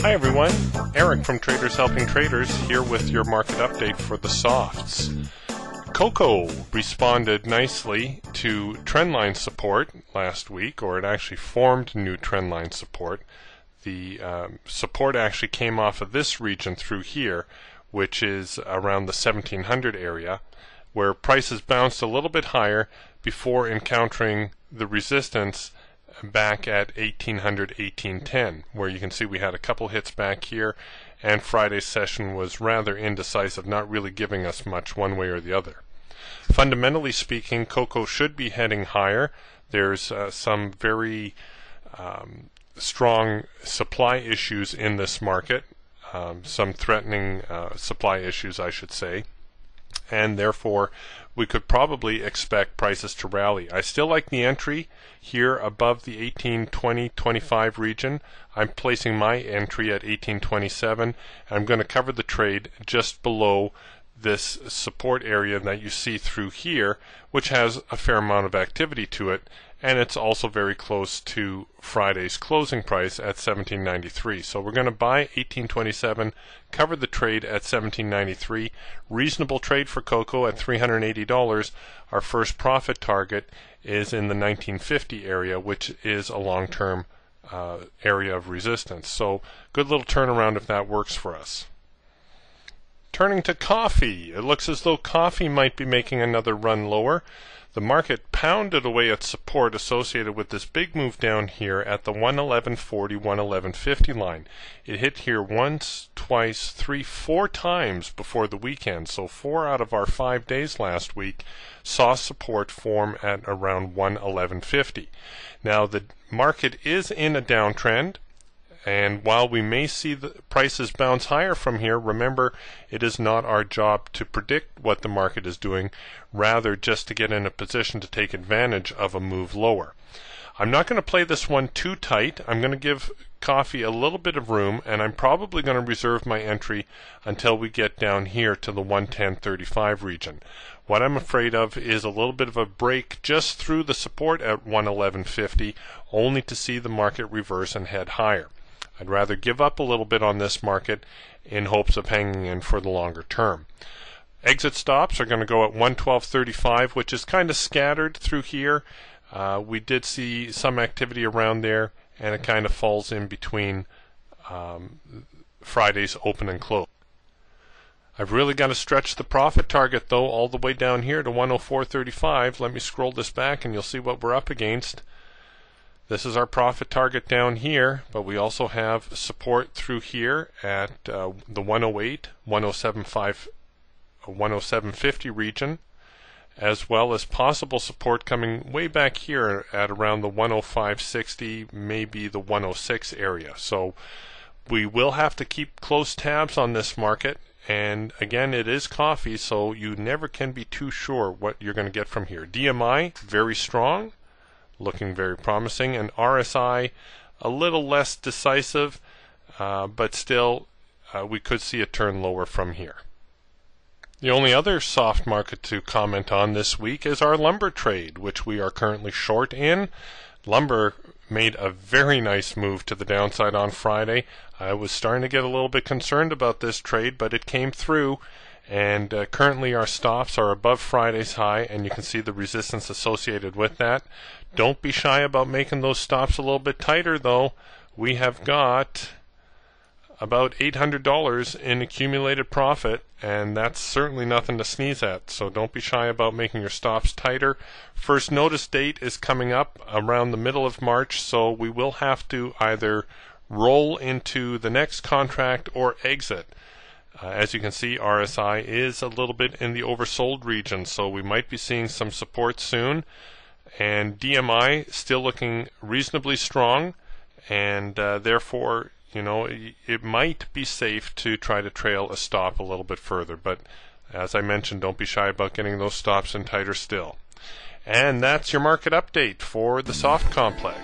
Hi everyone, Eric from Traders Helping Traders here with your market update for the softs. Cocoa responded nicely to trendline support last week, or it actually formed new trendline support. The support actually came off of this region through here, which is around the 1700 area, where prices bounced a little bit higher before encountering the resistance back at 1800, 1810, where you can see we had a couple hits back here, and Friday's session was rather indecisive, not really giving us much one way or the other. Fundamentally speaking, cocoa should be heading higher. There's some very strong supply issues in this market, some threatening supply issues, I should say, and therefore we could probably expect prices to rally. I still like the entry here above the 1820-25 region. I'm placing my entry at 1827. I'm going to cover the trade just below this support area that you see through here, which has a fair amount of activity to it, and it's also very close to Friday's closing price at 1793. So we're going to buy 1827, cover the trade at 1793. Reasonable trade for cocoa at $380. Our first profit target is in the 1950 area, which is a long-term area of resistance. So good little turnaround if that works for us. Turning to coffee, it looks as though coffee might be making another run lower. The market pounded away at support associated with this big move down here at the 111.40, 111.50 line. It hit here once, twice, three, four times before the weekend. So 4 out of our 5 days last week saw support form at around 111.50. Now the market is in a downtrend, and while we may see the prices bounce higher from here, remember, it is not our job to predict what the market is doing, rather just to get in a position to take advantage of a move lower. I'm not going to play this one too tight. I'm going to give coffee a little bit of room, and I'm probably going to reserve my entry until we get down here to the 110.35 region. What I'm afraid of is a little bit of a break just through the support at 111.50, only to see the market reverse and head higher. I'd rather give up a little bit on this market in hopes of hanging in for the longer term. Exit stops are going to go at 112.35, which is kind of scattered through here. We did see some activity around there, and it kind of falls in between Friday's open and close. I've really got to stretch the profit target, though, all the way down here to 104.35. Let me scroll this back, and you'll see what we're up against. This is our profit target down here, but we also have support through here at the 108, 107.5, 107.50 region, as well as possible support coming way back here at around the 105.60, maybe the 106 area. So we will have to keep close tabs on this market, and again, it is coffee, so you never can be too sure what you're going to get from here. DMI, very strong, looking very promising, and RSI a little less decisive, but still we could see a turn lower from here. The only other soft market to comment on this week is our lumber trade, which we are currently short in. Lumber made a very nice move to the downside on Friday. I was starting to get a little bit concerned about this trade, but it came through, and currently our stops are above Friday's high, and you can see the resistance associated with that. Don't be shy about making those stops a little bit tighter, though. We have got about $800 in accumulated profit, and that's certainly nothing to sneeze at, so don't be shy about making your stops tighter. First notice date is coming up around the middle of March, so we will have to either roll into the next contract or exit. As you can see, RSI is a little bit in the oversold region, so we might be seeing some support soon. And DMI still looking reasonably strong, and therefore, you know, it might be safe to try to trail a stop a little bit further. But as I mentioned, don't be shy about getting those stops in tighter still. And that's your market update for the soft complex.